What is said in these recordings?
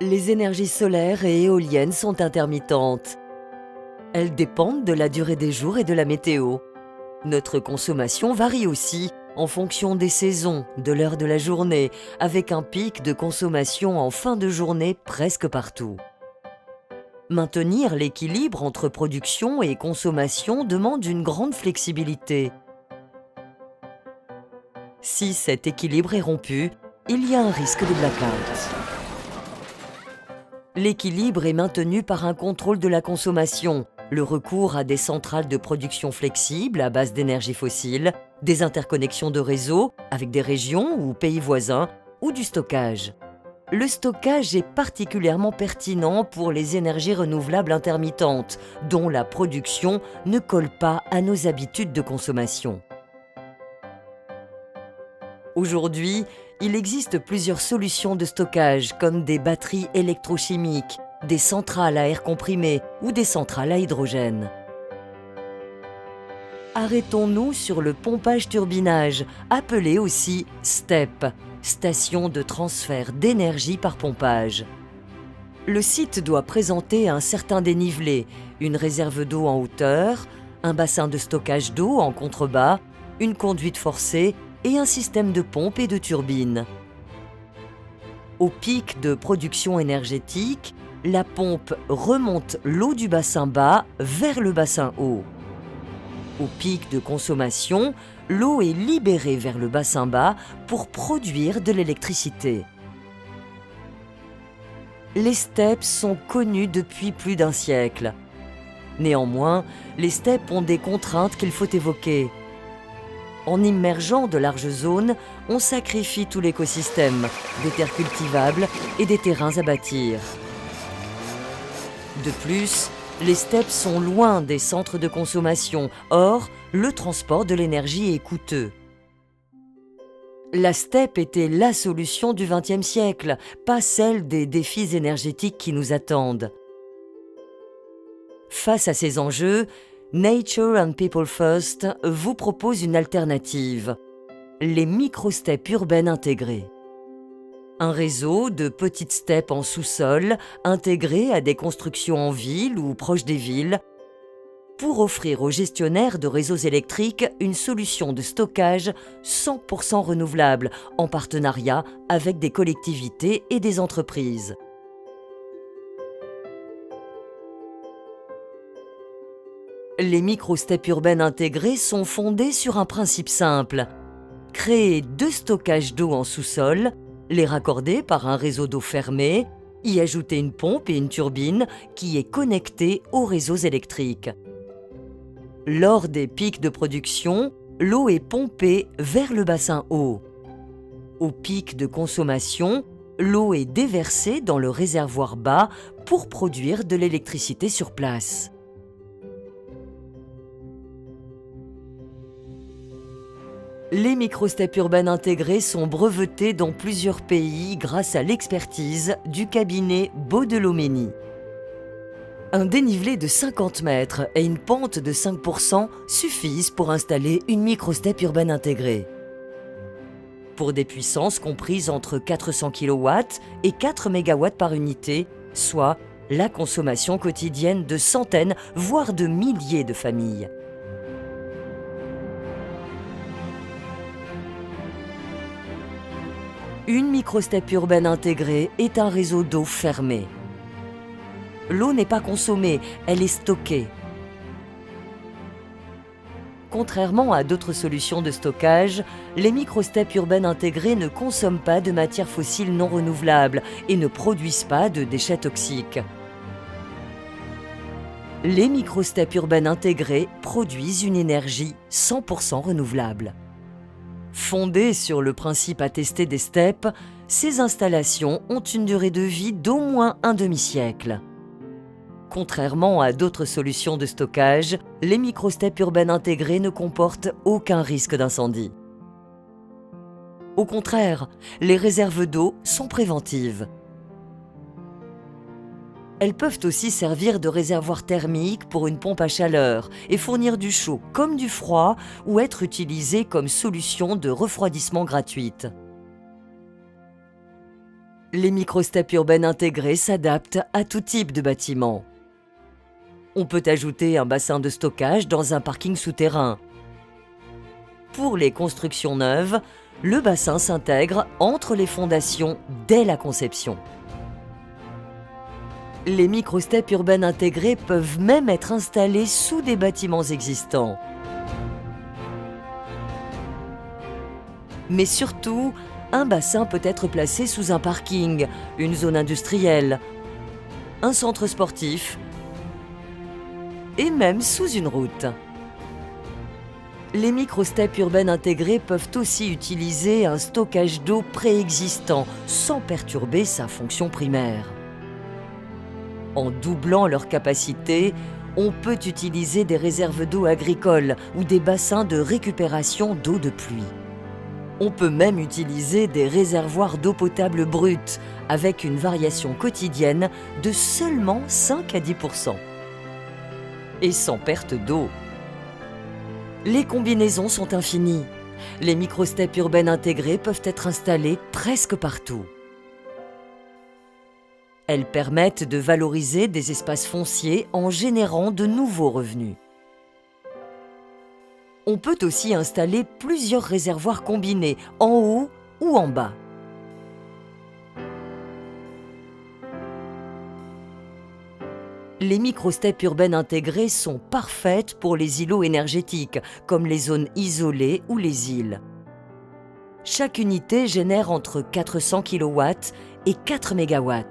Les énergies solaires et éoliennes sont intermittentes. Elles dépendent de la durée des jours et de la météo. Notre consommation varie aussi en fonction des saisons, de l'heure de la journée, avec un pic de consommation en fin de journée presque partout. Maintenir l'équilibre entre production et consommation demande une grande flexibilité. Si cet équilibre est rompu, il y a un risque de blackout. L'équilibre est maintenu par un contrôle de la consommation, le recours à des centrales de production flexibles à base d'énergie fossile, des interconnexions de réseaux avec des régions ou pays voisins ou du stockage. Le stockage est particulièrement pertinent pour les énergies renouvelables intermittentes, dont la production ne colle pas à nos habitudes de consommation. Aujourd'hui, il existe plusieurs solutions de stockage comme des batteries électrochimiques, des centrales à air comprimé ou des centrales à hydrogène. Arrêtons-nous sur le pompage-turbinage, appelé aussi STEP, station de transfert d'énergie par pompage. Le site doit présenter un certain dénivelé, une réserve d'eau en hauteur, un bassin de stockage d'eau en contrebas, une conduite forcée et un système de pompe et de turbine. Au pic de production énergétique, la pompe remonte l'eau du bassin bas vers le bassin haut. Au pic de consommation, l'eau est libérée vers le bassin bas pour produire de l'électricité. Les STEP sont connus depuis plus d'un siècle. Néanmoins, les STEP ont des contraintes qu'il faut évoquer. En immergeant de larges zones, on sacrifie tout l'écosystème, des terres cultivables et des terrains à bâtir. De plus, les steppes sont loin des centres de consommation, or, le transport de l'énergie est coûteux. La steppe était la solution du XXe siècle, pas celle des défis énergétiques qui nous attendent. Face à ces enjeux, Nature and People First vous propose une alternative, les micro-steppes urbaines intégrées. Un réseau de petites steppes en sous-sol intégrées à des constructions en ville ou proches des villes pour offrir aux gestionnaires de réseaux électriques une solution de stockage 100% renouvelable en partenariat avec des collectivités et des entreprises. Les micro-steppes urbaines intégrées sont fondées sur un principe simple. Créer 2 stockages d'eau en sous-sol, les raccorder par un réseau d'eau fermé, y ajouter une pompe et une turbine qui est connectée aux réseaux électriques. Lors des pics de production, l'eau est pompée vers le bassin haut. Au pic de consommation, l'eau est déversée dans le réservoir bas pour produire de l'électricité sur place. Les micro-steppes urbaines intégrées sont brevetées dans plusieurs pays grâce à l'expertise du cabinet Baudelot-Meny. Un dénivelé de 50 mètres et une pente de 5% suffisent pour installer une micro-steppe urbaine intégrée. Pour des puissances comprises entre 400 kW et 4 MW par unité, soit la consommation quotidienne de centaines, voire de milliers de familles. Une micro-steppe urbaine intégrée est un réseau d'eau fermé. L'eau n'est pas consommée, elle est stockée. Contrairement à d'autres solutions de stockage, les micro-steppes urbaines intégrées ne consomment pas de matières fossiles non renouvelables et ne produisent pas de déchets toxiques. Les micro-steppes urbaines intégrées produisent une énergie 100% renouvelable. Fondées sur le principe attesté des steppes, ces installations ont une durée de vie d'au moins un demi-siècle. Contrairement à d'autres solutions de stockage, les micro-steppes urbaines intégrées ne comportent aucun risque d'incendie. Au contraire, les réserves d'eau sont préventives. Elles peuvent aussi servir de réservoir thermique pour une pompe à chaleur et fournir du chaud comme du froid ou être utilisées comme solution de refroidissement gratuite. Les micro-steppes urbaines intégrées s'adaptent à tout type de bâtiment. On peut ajouter un bassin de stockage dans un parking souterrain. Pour les constructions neuves, le bassin s'intègre entre les fondations dès la conception. Les micro-steppes urbaines intégrées peuvent même être installées sous des bâtiments existants. Mais surtout, un bassin peut être placé sous un parking, une zone industrielle, un centre sportif et même sous une route. Les micro-steppes urbaines intégrées peuvent aussi utiliser un stockage d'eau préexistant sans perturber sa fonction primaire. En doublant leur capacité, on peut utiliser des réserves d'eau agricoles ou des bassins de récupération d'eau de pluie. On peut même utiliser des réservoirs d'eau potable brute avec une variation quotidienne de seulement 5 à 10%. Et sans perte d'eau. Les combinaisons sont infinies. Les micro-steppes urbaines intégrées peuvent être installées presque partout. Elles permettent de valoriser des espaces fonciers en générant de nouveaux revenus. On peut aussi installer plusieurs réservoirs combinés, en haut ou en bas. Les micro-steppes urbaines intégrées sont parfaites pour les îlots énergétiques, comme les zones isolées ou les îles. Chaque unité génère entre 400 kW et 4 MW.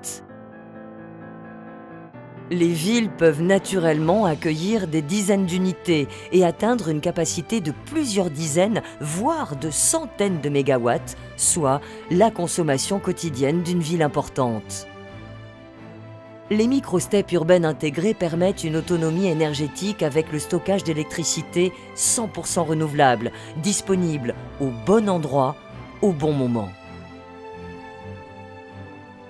Les villes peuvent naturellement accueillir des dizaines d'unités et atteindre une capacité de plusieurs dizaines, voire de centaines de mégawatts, soit la consommation quotidienne d'une ville importante. Les micro-steppes urbaines intégrées permettent une autonomie énergétique avec le stockage d'électricité 100% renouvelable, disponible au bon endroit, au bon moment.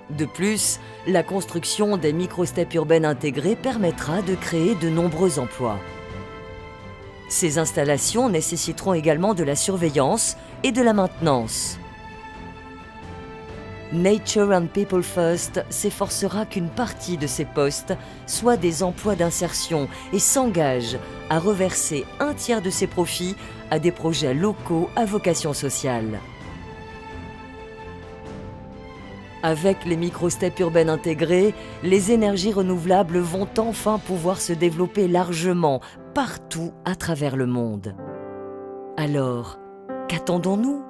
De plus, la construction des micro-steppes urbaines intégrées permettra de créer de nombreux emplois. Ces installations nécessiteront également de la surveillance et de la maintenance. Nature and People First s'efforcera qu'une partie de ces postes soient des emplois d'insertion et s'engage à reverser un tiers de ses profits à des projets locaux à vocation sociale. Avec les micro-steppes urbaines intégrées, les énergies renouvelables vont enfin pouvoir se développer largement, partout à travers le monde. Alors, qu'attendons-nous ?